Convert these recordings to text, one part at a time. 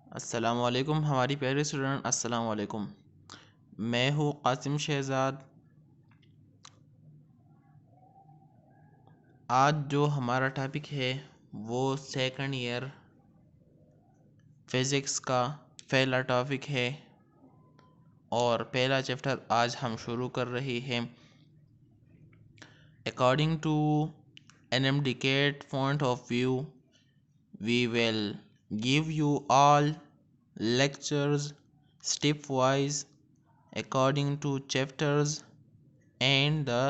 अस्सलाम वालेकुम हमारी प्यारे स्टूडेंट, अस्सलाम वालेकुम। मैं हूँ कासिम शहज़ाद। आज जो हमारा टॉपिक है वो सेकंड ईयर फिज़िक्स का पहला टॉपिक है और पहला चैप्टर आज हम शुरू कर रहे हैं। According to NMDCAT point of view, we will give you all lectures stepwise according to chapters and the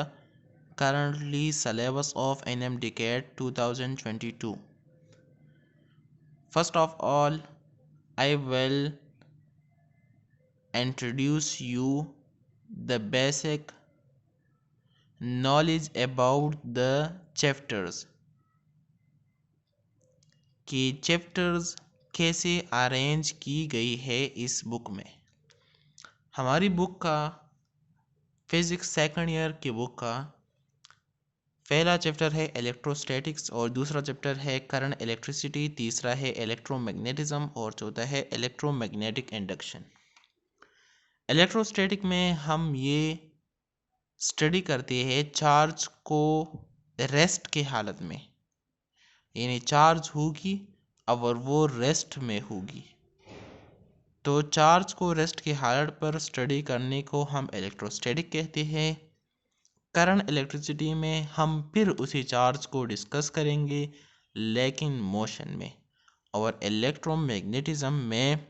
currently syllabus of NMDCAT 2022. First of all, I will introduce you the basic knowledge about the chapters कि chapters कैसे arrange की गई है इस book में। हमारी book का physics second year की बुक का पहला चैप्टर है इलेक्ट्रोस्टैटिक्स और दूसरा चैप्टर है करंट इलेक्ट्रिसिटी, तीसरा है इलेक्ट्रोमैग्नेटिज्म और चौथा है इलेक्ट्रोमैग्नेटिक इंडक्शन। इलेक्ट्रोस्टैटिक में हम ये स्टडी करते हैं चार्ज को रेस्ट के हालत में, यानी चार्ज होगी और वो रेस्ट में होगी, तो चार्ज को रेस्ट की हालत पर स्टडी करने को हम इलेक्ट्रोस्टैटिक कहते हैं। करंट इलेक्ट्रिसिटी में हम फिर उसी चार्ज को डिस्कस करेंगे लेकिन मोशन में, और इलेक्ट्रोमैग्नेटिज्म में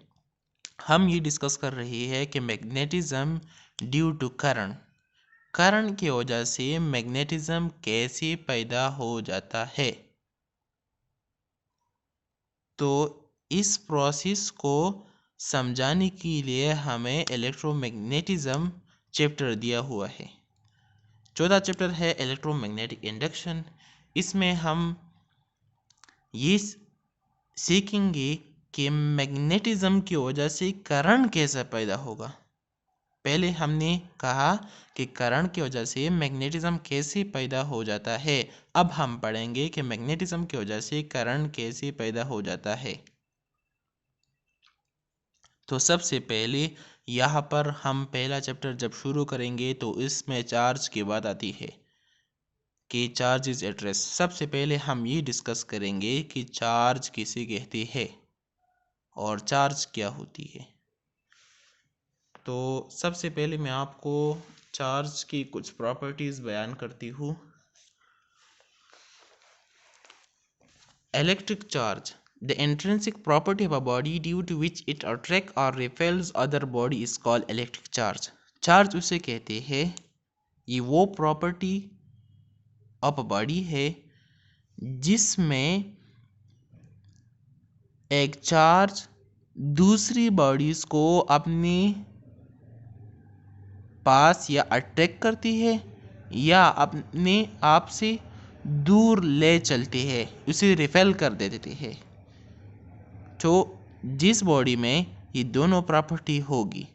हम ये डिस्कस कर रहे हैं कि मैग्नेटिज्म ड्यू टू करंट की वजह से मैग्नेटिज्म कैसे पैदा हो जाता है। तो इस प्रोसेस को समझाने के लिए हमें इलेक्ट्रोमैग्नेटिज्म चैप्टर दिया हुआ है। चौथा चैप्टर है इलेक्ट्रोमैग्नेटिक इंडक्शन। इसमें हम ये सीखेंगे कि मैग्नेटिज्म की वजह से करंट कैसे पैदा होगा। पहले हमने कहा कि करंट की वजह से मैग्नेटिज्म कैसे पैदा हो जाता है, अब हम पढ़ेंगे कि मैग्नेटिज्म की वजह से करंट कैसे पैदा हो जाता है। तो सबसे पहले यहाँ पर हम पहला चैप्टर जब शुरू करेंगे तो इसमें चार्ज की बात आती है कि चार्ज इज एट रेस्ट। सबसे पहले हम ये डिस्कस करेंगे कि चार्ज किसे कहते हैं और चार्ज क्या होती है। तो सबसे पहले मैं आपको चार्ज की कुछ प्रॉपर्टीज़ बयान करती हूँ। Electric charge, the intrinsic property of a body due to which it attracts or repels other body is called electric charge. Charge उसे कहते हैं, ये वो प्रॉपर्टी ऑफ बॉडी है जिसमें एक चार्ज दूसरी बॉडीज को अपने पास या अट्रैक्ट करती है या अपने आप से दूर ले चलती है, उसे रिपेल कर देती है। तो जिस बॉडी में ये दोनों प्रॉपर्टी होगी,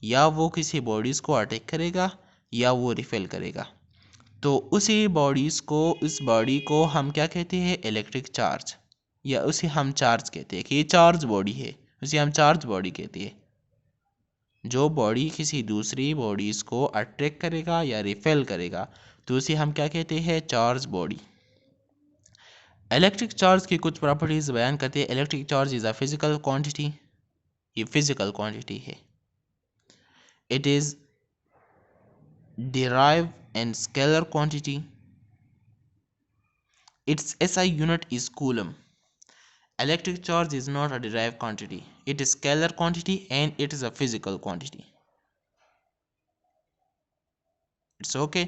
या वो किसी बॉडीज़ को अटैक करेगा या वो रिपेल करेगा, तो उसी बॉडीज़ को, उस बॉडी को हम क्या कहते हैं, इलेक्ट्रिक चार्ज, या उसे हम चार्ज कहते हैं कि ये चार्ज बॉडी है, उसे हम चार्ज बॉडी कहते हैं। जो बॉडी किसी दूसरी बॉडीज़ को अट्रैक्ट करेगा या रिपेल करेगा तो उसे हम क्या कहते हैं, चार्ज बॉडी। इलेक्ट्रिक चार्ज की कुछ प्रॉपर्टीज़ बयान करते हैं। Electric charge is a physical quantity, ये फिजिकल क्वांटिटी है। It is derive in scalar quantity. It's SI unit is coulomb. Electric charge is not a derived quantity. It is scalar quantity and it is a physical quantity. It's okay.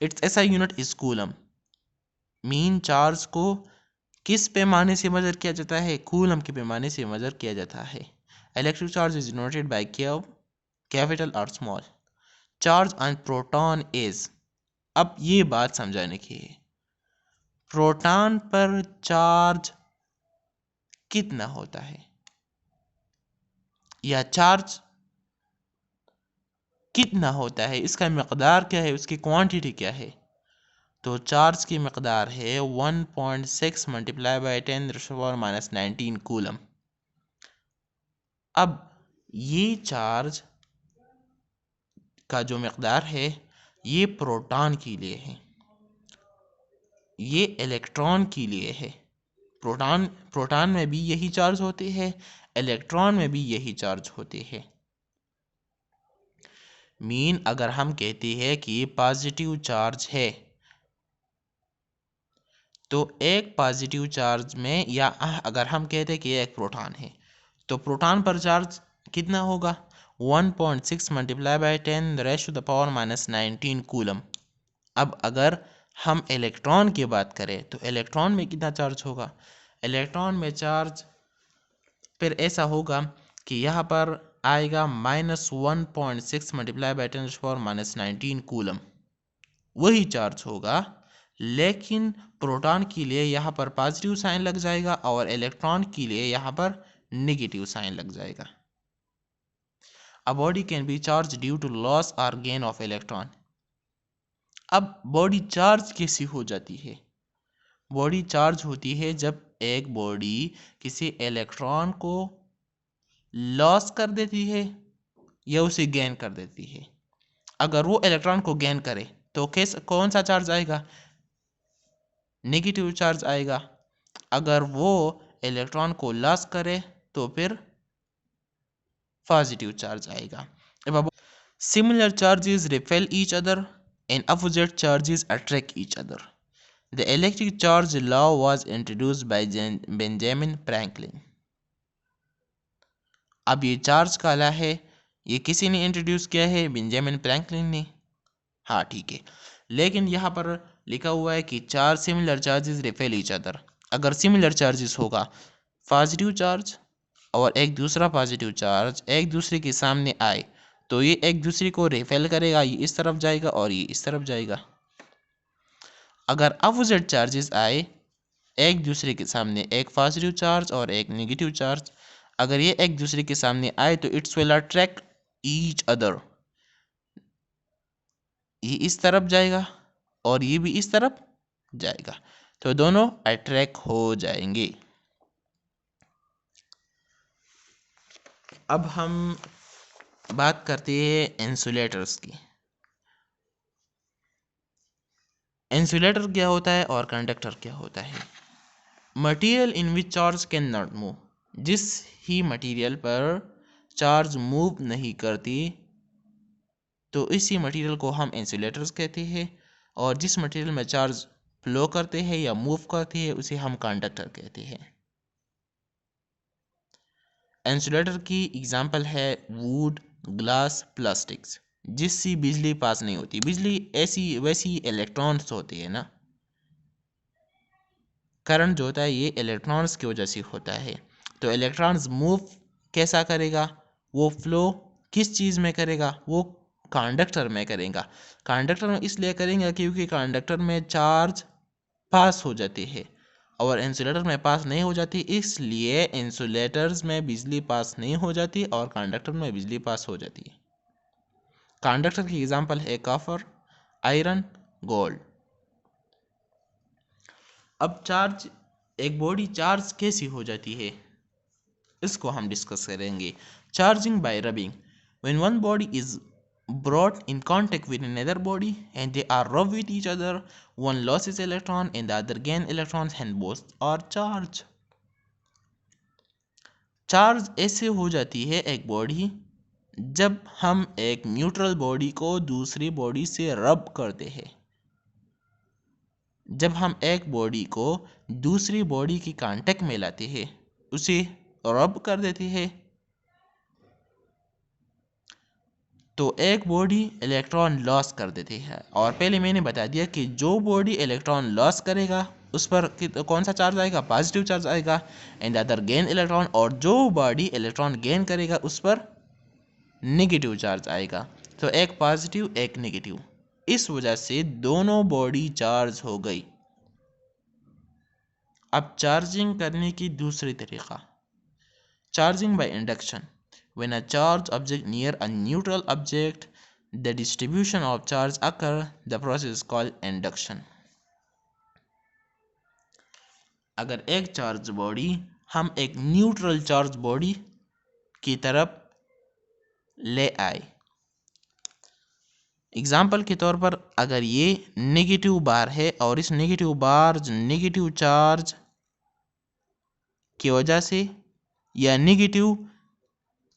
Its SI unit is coulomb. Mean charge को किस पैमाने से major किया जाता है, coulomb के पैमाने से मेजर किया जाता है। Electric charge is denoted by Q, capital और small. Charge on proton is, अब ये बात समझाने की है, प्रोटॉन पर चार्ज कितना होता है या चार्ज कितना होता है, इसका मकदार क्या है, उसकी क्वांटिटी क्या है। तो चार्ज की मकदार है 1.6 मल्टीप्लाई बाई 10⁻⁻⁹ कूलम। अब ये चार्ज का जो मकदार है ये प्रोटॉन के लिए है, ये इलेक्ट्रॉन के लिए है। प्रोटॉन में भी यही चार्ज होते हैं, इलेक्ट्रॉन में भी यही चार्ज होते हैं। मीन अगर हम कहते हैं कि ये पॉजिटिव चार्ज है, तो एक पॉजिटिव चार्ज में, या अगर हम कहते हैं कि ये एक प्रोटॉन है, तो प्रोटॉन पर चार्ज कितना होगा? 1.6 multiply by 10 raise to the power -19 coulomb. अब अगर हम इलेक्ट्रॉन की बात करें तो इलेक्ट्रॉन में कितना चार्ज होगा? इलेक्ट्रॉन में चार्ज फिर ऐसा होगा कि यहाँ पर आएगा -1.6 मल्टीप्लाई बाई 10 पावर -19 कूलम, वही चार्ज होगा, लेकिन प्रोटॉन के लिए यहाँ पर पॉजिटिव साइन लग जाएगा और इलेक्ट्रॉन के लिए यहाँ पर नेगेटिव साइन लग जाएगा। A body can be charged due to loss or gain of electron। अब बॉडी चार्ज कैसी हो जाती है? बॉडी चार्ज होती है जब एक बॉडी किसी इलेक्ट्रॉन को लॉस कर देती है या उसे गेन कर देती है। अगर वो इलेक्ट्रॉन को गेन करे तो कौन सा चार्ज आएगा? नेगेटिव चार्ज आएगा। अगर वो इलेक्ट्रॉन को लॉस करे तो फिर पॉजिटिव चार्ज आएगा। Similar charges repel each other and opposite charges attract each other। The electric charge law was introduced by Benjamin Franklin। अब ये चार्ज का लॉ है, ये किसी ने इंट्रोड्यूस किया है? बेंजामिन फ्रैंकलिन ने। हाँ ठीक है, लेकिन यहाँ पर लिखा हुआ है कि चार similar charges repel each other. अगर सिमिलर चार्जेस होगा, पॉजिटिव चार्ज और एक दूसरा पॉजिटिव चार्ज एक दूसरे के सामने आए, तो ये एक दूसरे को रिपेल करेगा, ये इस तरफ जाएगा और ये इस तरफ जाएगा। अगर अपोजिट चार्जेस आए एक दूसरे के सामने, एक पॉजिटिव चार्ज और एक नेगेटिव चार्ज, अगर ये एक दूसरे के सामने आए तो it's will attract each other. ये इस तरफ जाएगा और ये भी इस तरफ जाएगा, तो दोनों अट्रैक्ट हो जाएंगे। अब हम बात करते हैं इंसुलेटर्स की। इंसुलेटर क्या होता है और कंडक्टर क्या होता है? Material in which charge can not move. जिस ही मटेरियल पर चार्ज मूव नहीं करती तो इसी मटेरियल को हम इंसुलेटर्स कहते हैं, और जिस मटेरियल में चार्ज फ्लो करते हैं या मूव करती है उसे हम कंडक्टर कहते हैं। इंसुलेटर की एग्जांपल है वुड, ग्लास, प्लास्टिक्स, जिससे बिजली पास नहीं होती। बिजली ऐसी वैसी इलेक्ट्रॉन्स होती है ना, करंट जो होता है ये इलेक्ट्रॉन्स की वजह से होता है। तो इलेक्ट्रॉन्स मूव कैसा करेगा? वो फ्लो किस चीज़ में करेगा? वो कंडक्टर में करेगा। कंडक्टर में इसलिए करेंगे क्योंकि कंडक्टर में चार्ज पास हो जाती है और इंसुलेटर में पास नहीं हो जाती, इसलिए इंसुलेटर्स में बिजली पास नहीं हो जाती और कंडक्टर में बिजली पास हो जाती है। कंडक्टर की एग्जांपल है कॉपर, आयरन, गोल्ड। अब चार्ज, एक बॉडी चार्ज कैसी हो जाती है इसको हम डिस्कस करेंगे। Charging by rubbing. When one body is brought in contact with another body and they are rub with each other, one loses electron and the other gain electrons and both are charged। Charge ऐसे हो जाती है एक body जब हम एक neutral body को दूसरी बॉडी से रब करते हैं। जब हम एक बॉडी को दूसरी बॉडी की कांटेक्ट में लाते हैं, उसे रब कर देते हैं, तो एक बॉडी इलेक्ट्रॉन लॉस कर देती है। और पहले मैंने बता दिया कि जो बॉडी इलेक्ट्रॉन लॉस करेगा उस पर कौन सा चार्ज आएगा? पॉजिटिव चार्ज आएगा, एंड अदर गेन इलेक्ट्रॉन। और जो बॉडी इलेक्ट्रॉन गेन करेगा उस पर नेगेटिव चार्ज आएगा। तो एक पॉजिटिव एक नेगेटिव, इस वजह से दोनों बॉडी चार्ज हो गई। अब चार्जिंग करने की दूसरी तरीका, charging by induction. When a charged object near a neutral object, the distribution of charge occur. The process is called induction। अगर एक चार्ज बॉडी हम एक न्यूट्रल चार्ज बॉडी की तरफ ले आए। एग्जाम्पल के तौर पर अगर ये नेगेटिव बार है और इस नेगेटिव बार नेगेटिव चार्ज की वजह से या नेगेटिव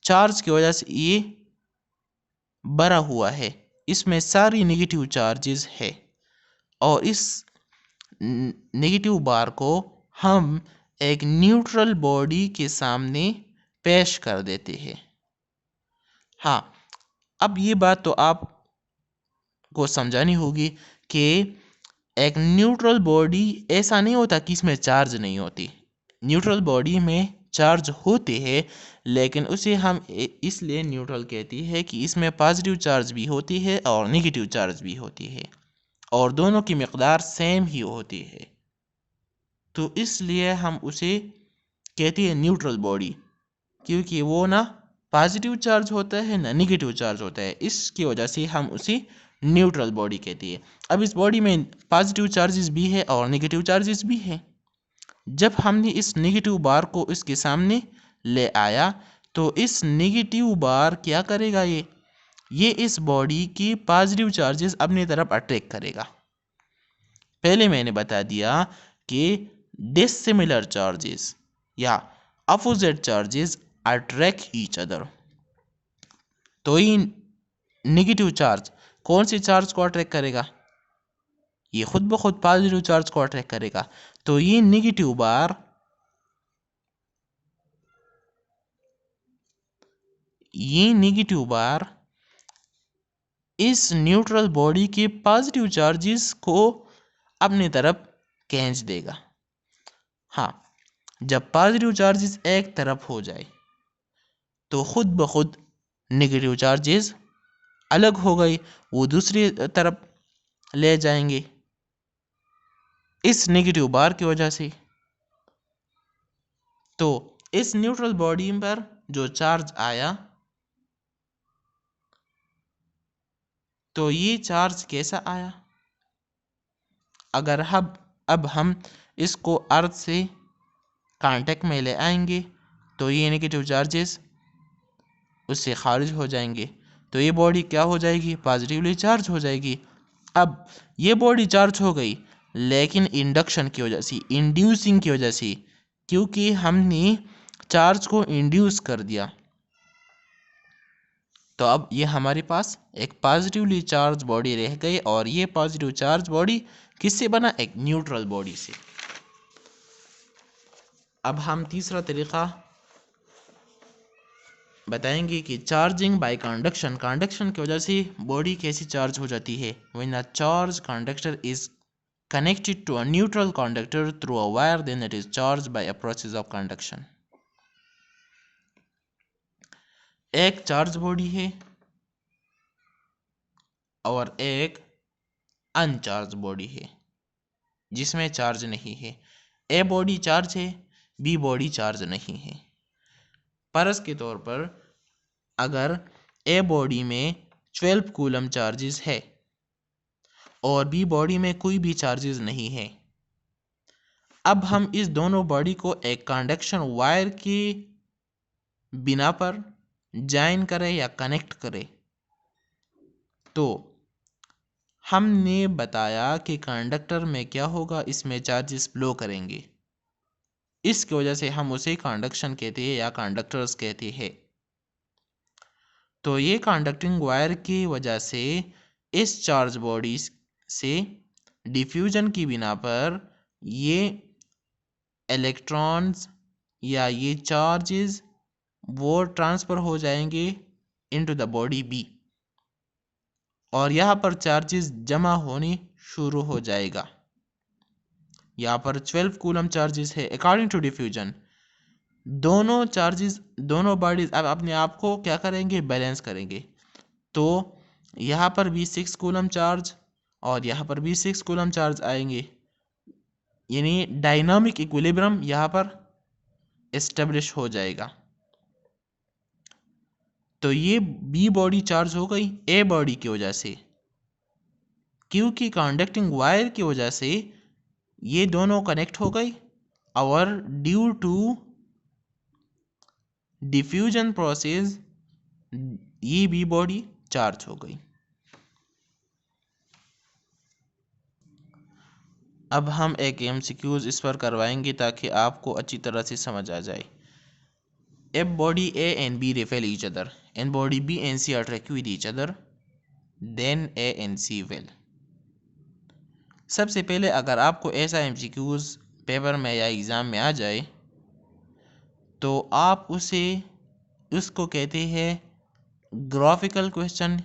चार्ज की वजह से ये भरा हुआ है, इसमें सारी नेगेटिव चार्जेस है और इस नेगेटिव बार को हम एक न्यूट्रल बॉडी के सामने पेश कर देते हैं। हाँ, अब ये बात तो आपको समझानी होगी कि एक न्यूट्रल बॉडी ऐसा नहीं होता कि इसमें चार्ज नहीं होती। न्यूट्रल बॉडी में चार्ज होते हैं, लेकिन उसे हम इसलिए न्यूट्रल कहती है कि इसमें पॉजिटिव चार्ज भी होती है और नेगेटिव चार्ज भी होती है और दोनों की मिकदार सेम ही होती है। तो इसलिए हम उसे कहते हैं न्यूट्रल बॉडी, क्योंकि वो ना पॉजिटिव चार्ज होता है ना नेगेटिव चार्ज होता है। इसकी वजह से हम उसे न्यूट्रल बॉडी कहती है। अब इस बॉडी में पॉजिटिव चार्जेस भी है और नेगेटिव चार्जेस भी है। जब हमने इस नेगेटिव बार को इसके सामने ले आया तो इस नेगेटिव बार क्या करेगा, ये इस बॉडी की पॉजिटिव चार्जेस अपनी तरफ अट्रैक्ट करेगा। पहले मैंने बता दिया कि डिसिमिलर चार्जेस या opposite charges attract each other. तो ये नेगेटिव चार्ज कौन से चार्ज को अट्रैक्ट करेगा? ये खुद ब खुद पॉजिटिव चार्ज को अट्रैक्ट करेगा। तो ये नेगेटिव बार इस न्यूट्रल बॉडी के पॉजिटिव चार्जेस को अपनी तरफ खींच देगा। हाँ, जब पॉजिटिव चार्जेस एक तरफ हो जाए तो खुद ब खुद नेगेटिव चार्जेस अलग हो गई, वो दूसरी तरफ ले जाएंगे इस नेगेटिव बार की वजह से। तो इस न्यूट्रल बॉडी पर जो चार्ज आया, तो ये चार्ज कैसा आया? अगर अब हम इसको अर्थ से कांटेक्ट में ले आएंगे तो ये नेगेटिव चार्जेस उससे खारिज हो जाएंगे, तो ये बॉडी क्या हो जाएगी? पॉजिटिवली चार्ज हो जाएगी। अब ये बॉडी चार्ज हो गई, लेकिन इंडक्शन की वजह से, इंड्यूसिंग की वजह से, क्योंकि हमने चार्ज को इंड्यूस कर दिया, तो अब ये हमारे पास एक पॉजिटिवली चार्ज बॉडी रह गई और ये पॉजिटिव चार्ज बॉडी किससे बना? एक न्यूट्रल बॉडी से। अब हम तीसरा तरीका बताएंगे कि चार्जिंग बाय कंडक्शन। कंडक्शन की वजह से बॉडी कैसी चार्ज हो जाती है? When a charge conductor is connected to a neutral conductor through a wire, then it is charged by a process of conduction. एक चार्ज बॉडी है और एक अनचार्ज बॉडी है जिसमें चार्ज नहीं है। ए बॉडी चार्ज है, बी बॉडी चार्ज नहीं है। फर्ज के तौर पर अगर ए बॉडी में 12 कूलम चार्जेस है और बी बॉडी में कोई भी चार्जेस नहीं है, अब हम इस दोनों बॉडी को एक कंडक्शन वायर की बिना पर ज्वाइन करें या कनेक्ट करें, तो हमने बताया कि कंडक्टर में क्या होगा, इसमें चार्जेस फ्लो करेंगे। इसकी वजह से हम उसे कंडक्शन कहते हैं या कंडक्टर्स कहते हैं। तो ये कंडक्टिंग वायर की वजह से इस चार्ज बॉडी से डिफ्यूजन की बिना पर ये इलेक्ट्रॉन्स या ये चार्जेस वो ट्रांसफ़र हो जाएंगे इनटू द बॉडी बी और यहाँ पर चार्जेस जमा होने शुरू हो जाएगा। यहाँ पर 12 कूलम चार्जेस है अकॉर्डिंग टू डिफ्यूजन। दोनों चार्जेस, दोनों बॉडीज अब अपने आप को क्या करेंगे? बैलेंस करेंगे। तो यहाँ पर भी 6 कूलम चार्ज और यहाँ पर भी 6 कूलम चार्ज आएंगे, यानी डायनामिक इक्विलिब्रियम यहाँ पर एस्टेब्लिश हो जाएगा। तो ये बी बॉडी चार्ज हो गई ए बॉडी की वजह से, क्योंकि कंडक्टिंग वायर की वजह से ये दोनों कनेक्ट हो गई और ड्यू टू डिफ्यूजन प्रोसेस, ये बी बॉडी चार्ज हो गई। अब हम एक एमसीक्यूज इस पर करवाएंगे ताकि आपको अच्छी तरह से समझ आ जाए। If body A and B repel each other and body B and C attract with each other, then A and C will। सबसे पहले अगर आपको ऐसा एमसीक्यूज पेपर में या एग्ज़ाम में आ जाए तो आप उसको कहते हैं ग्राफिकल क्वेश्चन।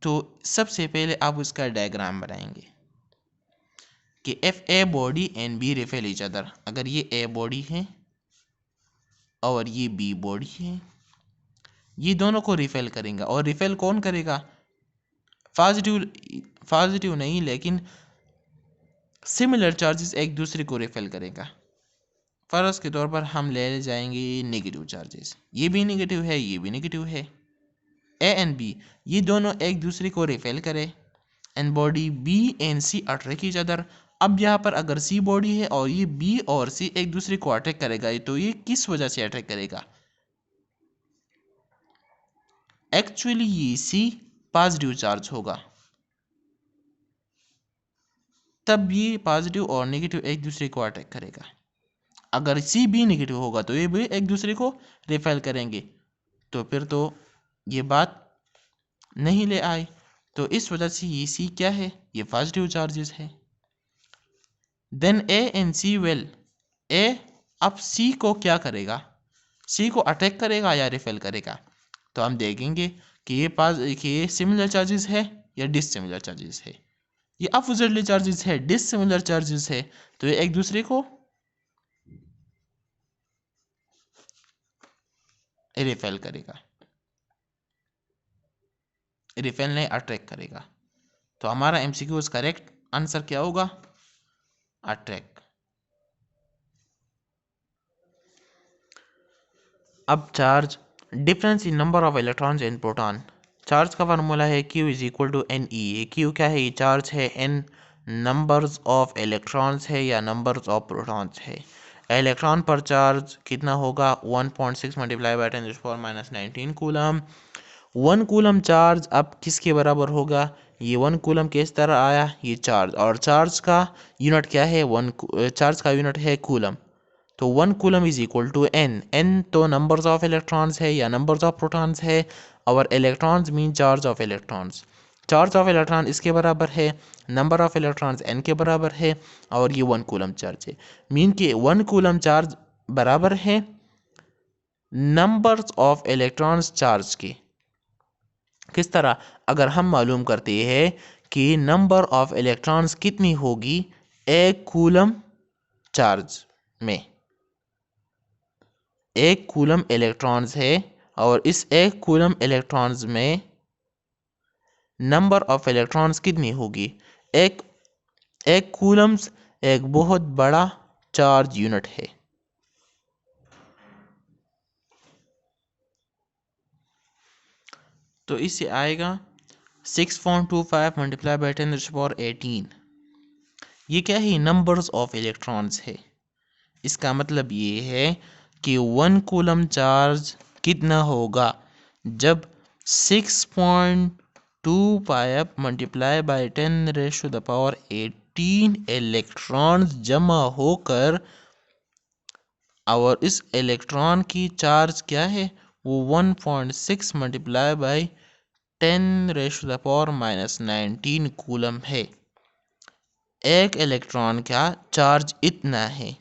तो सबसे पहले आप उसका डायग्राम बनाएंगे कि if A body and B repel each other. अगर ये ए बॉडी है और ये बी बॉडी है, ये दोनों को रिफेल करेंगे। और रिफेल कौन करेगा? पॉजिटिव नहीं, लेकिन सिमिलर चार्जेस एक दूसरे को रिफेल करेगा। फर्ज के तौर पर हम ले जाएंगे नेगेटिव चार्जेस, ये भी नेगेटिव है, ये भी नेगेटिव है। ए एंड बी ये दोनों एक दूसरे को रिफेल करे and body B and C attract each other. अब यहाँ पर अगर सी बॉडी है और ये बी और सी एक दूसरे को अट्रैक्ट करेगा, तो ये किस वजह से अट्रैक्ट करेगा? एक्चुअली ये सी पॉजिटिव चार्ज होगा, तब ये पॉजिटिव और नेगेटिव एक दूसरे को अट्रैक्ट करेगा। अगर सी बी नेगेटिव होगा तो ये भी एक दूसरे को रिफेल करेंगे, तो फिर तो ये बात नहीं ले आए। तो इस वजह से ये सी क्या है? ये पॉजिटिव चार्जेस है। Then A and C will, A अब सी को क्या करेगा? सी को अटैक करेगा या रिफेल करेगा? तो हम देखेंगे कि ये सिमिलर चार्जेस है या डिससिमिलर चार्जेस है। ये अपोजिटली चार्जेस है, डिससिमिलर चार्जेस है, तो ये एक दूसरे को रिफेल करेगा, रिफेल नहीं अट्रैक्ट करेगा। तो हमारा एमसीक्यू करेक्ट आंसर क्या होगा? अट्रैक्ट। अब charge, difference in number of electrons and proton. Charge का फार्मूला है Q is equal to N E. Q क्या है? ये चार्ज है, N नंबर्स ऑफ इलेक्ट्रॉन्स है या नंबर्स ऑफ प्रोटॉन्स है। इलेक्ट्रॉन पर चार्ज कितना होगा? 1.6 multiply by 10⁻⁻19 coulomb. 1 coulomb charge अब किसके बराबर होगा? ये 1 कूलम किस तरह आया? ये चार्ज, और चार्ज का यूनिट क्या है? चार्ज का यूनिट है कूलम। तो 1 coulomb is equal to N तो नंबर्स ऑफ इलेक्ट्रॉन्स है या नंबर्स ऑफ प्रोटॉन्स है, और electrons mean charge of electrons. Charge of electron इसके बराबर है, नंबर ऑफ इलेक्ट्रॉन्स एन के बराबर है, और ये 1 कूलम चार्ज है। मीन कि 1 कूलम चार्ज बराबर है नंबर्स ऑफ इलेक्ट्रॉन्स चार्ज के। किस तरह? अगर हम मालूम करते हैं कि नंबर ऑफ इलेक्ट्रॉन्स कितनी होगी 1 कूलम चार्ज में। 1 कूलम इलेक्ट्रॉन्स है और इस 1 कूलम इलेक्ट्रॉन्स में नंबर ऑफ इलेक्ट्रॉन्स कितनी होगी? एक कूलम्स एक बहुत बड़ा चार्ज यूनिट है। तो इससे आएगा 6.25 मल्टीप्लाई बाई 10⁻18। ये क्या है? नंबर्स ऑफ इलेक्ट्रॉन्स है। इसका मतलब ये है कि 1 कूलम चार्ज कितना होगा जब 6.25 मल्टीप्लाई बाई 10⁻18 इलेक्ट्रॉन्स जमा होकर, और इस इलेक्ट्रॉन की चार्ज क्या है? वो 1.6 मल्टीप्लाई बाई 10⁻⁻19 कूलम है। एक इलेक्ट्रॉन का चार्ज इतना है,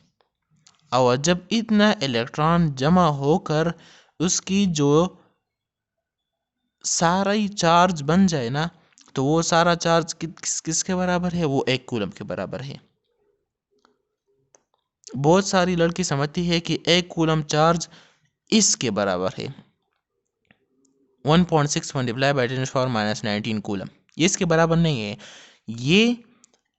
और जब इतना इलेक्ट्रॉन जमा होकर उसकी जो सारा ही चार्ज बन जाए ना, तो वो सारा चार्ज किसके बराबर है? वो 1 कूलम के बराबर है। बहुत सारी लड़की समझती है कि 1 कूलम चार्ज इसके बराबर है 1.6 मल्टीप्लाई बाई 10⁻⁻19 कूलम। ये इसके बराबर नहीं है। ये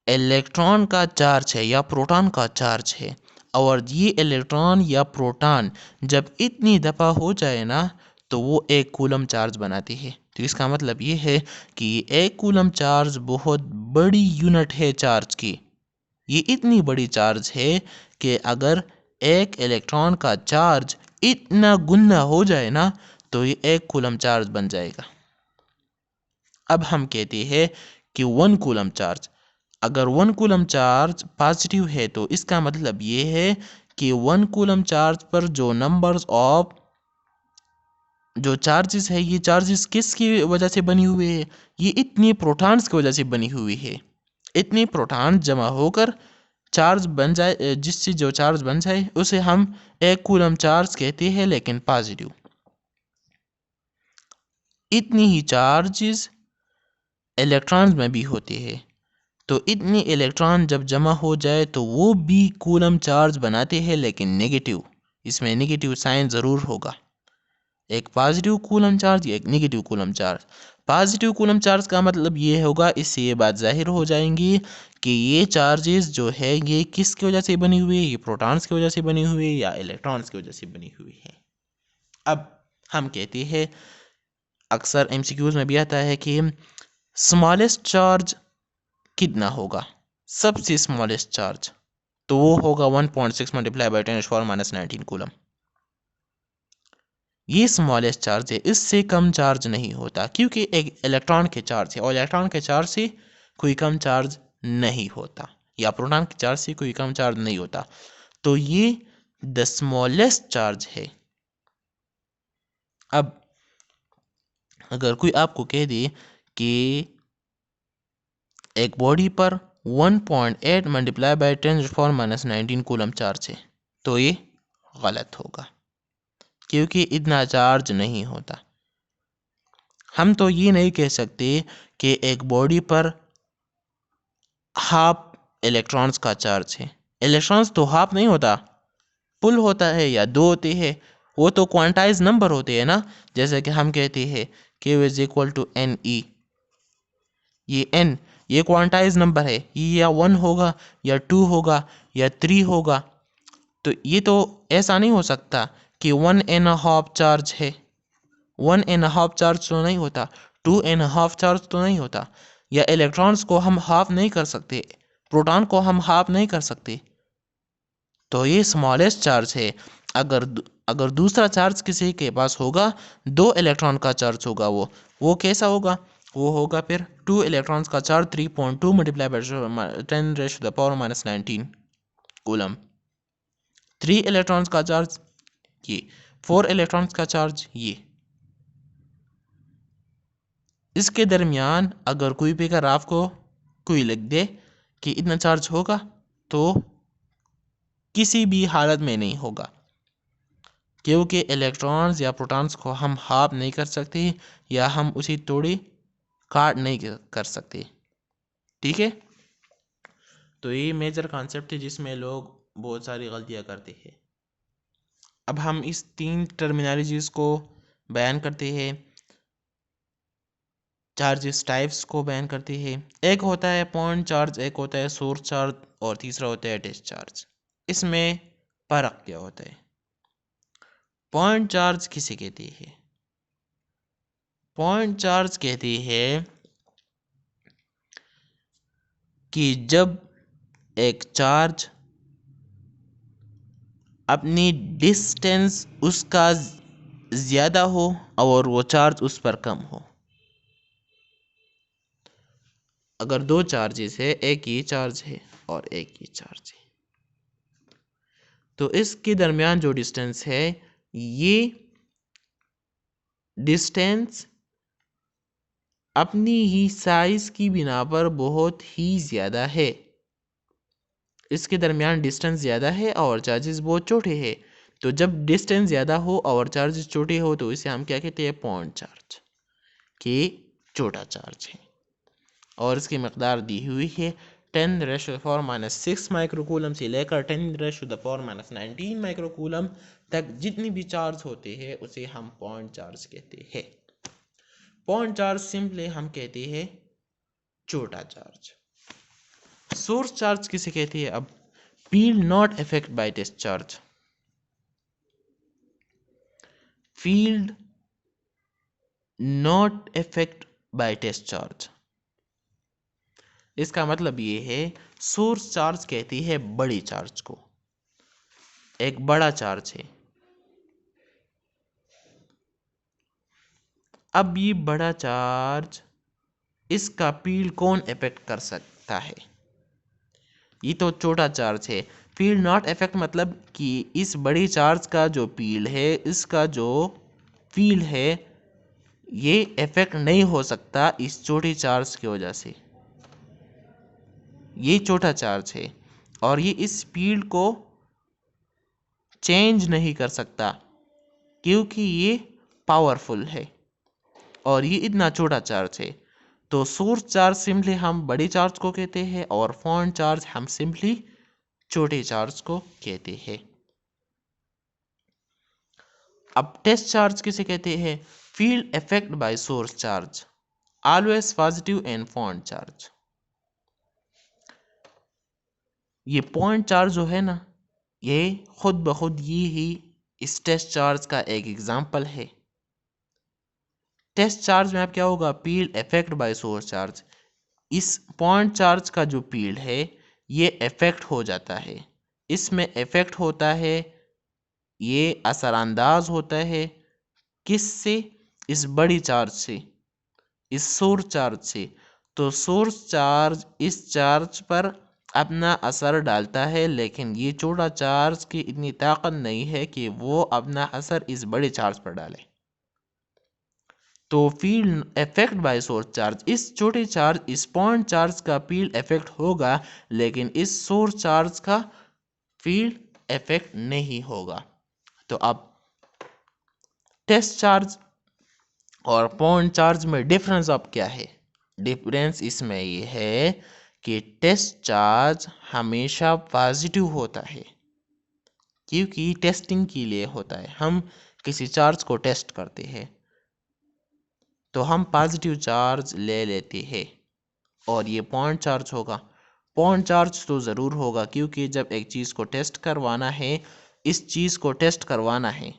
इलेक्ट्रॉन का चार्ज है या प्रोटॉन का चार्ज है, और ये इलेक्ट्रॉन या प्रोटॉन जब इतनी दफ़ा हो जाए ना, तो वो 1 कूलम चार्ज बनाती है। तो इसका मतलब ये है कि 1 कूलम चार्ज बहुत बड़ी यूनिट है चार्ज की। ये इतनी बड़ी चार्ज है कि अगर एक इलेक्ट्रॉन का चार्ज इतना गुना हो जाए ना तो ये 1 कूलम चार्ज बन जाएगा। अब हम कहते हैं कि 1 कूलम चार्ज, अगर 1 कूलम चार्ज पॉजिटिव है तो इसका मतलब ये है कि 1 कूलम चार्ज पर जो चार्जेस है, ये चार्जेस किसकी वजह से बनी हुई है? ये इतनी प्रोटॉन्स की वजह से बनी हुई है। इतनी प्रोटॉन जमा होकर चार्ज बन जाए, जिससे जो चार्ज बन जाए उसे हम 1 कूलम चार्ज कहते हैं, लेकिन पॉजिटिव। इतनी ही चार्जेस इलेक्ट्रॉन्स में भी होते हैं। तो इतने इलेक्ट्रॉन जब जमा हो जाए तो वो भी कूलम चार्ज बनाते हैं, लेकिन नेगेटिव। इसमें नेगेटिव साइन ज़रूर होगा। एक पॉजिटिव कूलम चार्ज, एक negative coulomb charge. Positive coulomb charge का मतलब ये होगा, इससे ये बात जाहिर हो जाएंगी कि ये चार्जेस जो है ये किसकी वजह से बनी हुई है? ये प्रोटॉन्स की वजह से बनी हुई है या इलेक्ट्रॉन्स की वजह से बनी हुई है। अब हम कहते हैं, अक्सर एमसीक्यूज में भी आता है कि स्मॉलेस्ट चार्ज कितना होगा, सबसे स्मॉलेस्ट चार्ज, तो वो होगा 1.6 मल्टीप्लाई बाई 10⁻⁻19 कूलम। ये स्मॉलेस्ट चार्ज है, इससे कम चार्ज नहीं होता, क्योंकि एक इलेक्ट्रॉन के चार्ज है और इलेक्ट्रॉन के चार्ज से कोई कम चार्ज नहीं होता, या प्रोटॉन के चार्ज से कोई कम चार्ज नहीं होता। तो ये द स्मॉलेस्ट चार्ज है। अब अगर कोई आपको कह दे कि एक बॉडी पर 1.8 मल्टीप्लाई बाई 10⁻⁻19 कूलम चार्ज है, तो ये गलत होगा, क्योंकि इतना चार्ज नहीं होता। हम तो ये नहीं कह सकते कि एक बॉडी पर हाफ इलेक्ट्रॉन्स का चार्ज है। इलेक्ट्रॉन्स तो हाफ नहीं होता, फुल होता है या 2 होते हैं। वो तो क्वांटाइज नंबर होते हैं ना, जैसे कि हम कहते हैं Q is equal to NE। ये n ये क्वांटाइज नंबर है, ये या 1 होगा या 2 होगा या 3 होगा। तो ये तो ऐसा नहीं हो सकता कि 1.5 चार्ज है। 1.5 चार्ज तो नहीं होता, 2.5 चार्ज तो नहीं होता। या इलेक्ट्रॉन्स को हम हाफ नहीं कर सकते, प्रोटॉन को हम हाफ नहीं कर सकते। तो ये स्मॉलेस्ट चार्ज है। अगर दूसरा चार्ज किसी के पास होगा, 2 इलेक्ट्रॉन का चार्ज होगा, वो कैसा होगा? वो होगा फिर 2 इलेक्ट्रॉन्स का charge 3.2 multiply by 10⁻⁻19 coulomb. 3 electrons का चार्ज ये, 4 इलेक्ट्रॉन्स का चार्ज ये। इसके दरमियान अगर कोई फिगर आपको कोई लिख दे कि इतना चार्ज होगा, तो किसी भी हालत में नहीं होगा, क्योंकि इलेक्ट्रॉन्स या प्रोटॉन्स को हम हाफ नहीं कर सकते या हम उसी तोड़े काट नहीं कर सकते। ठीक है, तो ये मेजर कॉन्सेप्ट है जिसमें लोग बहुत सारी गलतियां करते हैं। अब हम इस 3 टर्मिनोलॉजीज को बयान करते हैं, चार्जेस टाइप्स को बयान करते हैं। एक होता है पॉइंट चार्ज, एक होता है सोर्स चार्ज, और तीसरा होता है डिस्चार्ज। इसमें फर्क क्या होता है? पॉइंट चार्ज किसे कहते हैं? पॉइंट चार्ज कहते हैं कि जब एक चार्ज अपनी डिस्टेंस उसका ज़्यादा हो और वो चार्ज उस पर कम हो। अगर 2 चार्जेस है, एक ये चार्ज है और एक ये चार्ज है, तो इसके दरमियान जो डिस्टेंस है, ये डिस्टेंस अपनी ही साइज की बिना पर बहुत ही ज़्यादा है। इसके दरमियान डिस्टेंस ज़्यादा है और चार्जेस बहुत छोटे हैं। तो जब डिस्टेंस ज़्यादा हो और चार्जेस छोटे हो तो इसे हम क्या कहते हैं? पॉइंट चार्ज, कि छोटा चार्ज है। और इसकी मकदार दी हुई है 10⁻⁻6 माइक्रोकूलम से लेकर 10⁻⁻19 माइक्रोकूलम तक जितनी भी चार्ज होते हैं उसे हम पॉइंट चार्ज कहते हैं। पॉइंट चार्ज सिंपली हम कहते हैं छोटा चार्ज। सोर्स चार्ज किसे कहते हैं? अब field not affect by discharge. Field not affect by discharge, इसका मतलब ये है सोर्स चार्ज कहती है बड़ी चार्ज को। एक बड़ा चार्ज है। अब ये बड़ा चार्ज, इसका फील्ड कौन इफेक्ट कर सकता है? ये तो छोटा चार्ज है। फील्ड नॉट इफेक्ट मतलब कि इस बड़ी चार्ज का जो फील्ड है, इसका जो फील्ड है, ये इफेक्ट नहीं हो सकता इस छोटे चार्ज की वजह से। ये छोटा चार्ज है और ये इस फील्ड को चेंज नहीं कर सकता क्योंकि ये पावरफुल है और ये इतना छोटा चार्ज है। तो सोर्स चार्ज सिंपली हम बड़े चार्ज को कहते हैं और पॉइंट चार्ज हम सिंपली छोटे चार्ज को कहते हैं। अब टेस्ट चार्ज किसे कहते हैं? Field effect bye source charge always positive and point charge. ये पॉइंट चार्ज जो है ना, ये खुद ब खुद ये ही इस टेस्ट चार्ज का एक एग्जाम्पल है। टेस्ट चार्ज में अब क्या होगा? Field effect bye source charge. इस पॉइंट चार्ज का जो फील्ड है ये इफेक्ट हो जाता है, इसमें इफेक्ट होता है, ये असरअंदाज होता है किससे? इस बड़ी चार्ज से, इस सोर्स चार्ज से। तो सोर्स चार्ज इस चार्ज पर अपना असर डालता है, लेकिन ये छोटा चार्ज की इतनी ताकत नहीं है कि वो अपना असर इस बड़े चार्ज पर डाले। तो field effect bye source charge, इस छोटे चार्ज, इस पॉइंट चार्ज का फील्ड इफेक्ट होगा, लेकिन इस सोर्स चार्ज का फील्ड इफेक्ट नहीं होगा। तो अब टेस्ट चार्ज और पॉइंट चार्ज में डिफरेंस अब क्या है? डिफरेंस इसमें ये है कि टेस्ट चार्ज हमेशा पॉजिटिव होता है क्योंकि टेस्टिंग के लिए होता है। हम किसी चार्ज को टेस्ट करते हैं तो हम पॉजिटिव चार्ज ले लेते हैं और ये पॉइंट चार्ज होगा। पॉइंट चार्ज तो ज़रूर होगा क्योंकि जब एक चीज़ को टेस्ट करवाना है, इस चीज़ को टेस्ट करवाना है,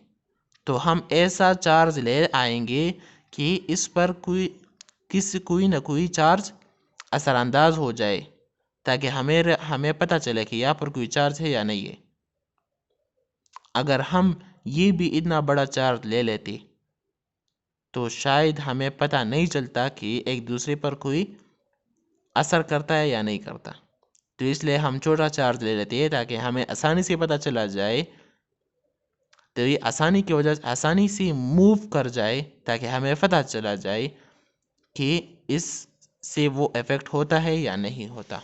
तो हम ऐसा चार्ज ले आएंगे कि इस पर कोई ना कोई चार्ज असरअंदाज हो जाए ताकि हमें पता चले कि यहाँ पर कोई चार्ज है या नहीं है। अगर हम ये भी इतना बड़ा चार्ज ले लेते तो शायद हमें पता नहीं चलता कि एक दूसरे पर कोई असर करता है या नहीं करता। तो इसलिए हम छोटा चार्ज ले लेते हैं ताकि हमें आसानी से पता चला जाए, तो ये आसानी की वजह से आसानी से मूव कर जाए ताकि हमें पता चला जाए कि इस से वो इफेक्ट होता है या नहीं होता।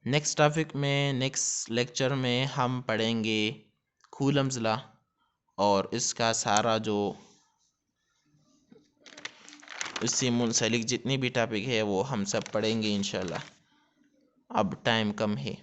नेक्स्ट टॉपिक में, नेक्स्ट लेक्चर में हम पढ़ेंगे कूलम्स लॉ और इसका सारा जो इससे मुंसलिक जितनी भी टॉपिक है वो हम सब पढ़ेंगे इंशाल्लाह। अब टाइम कम है।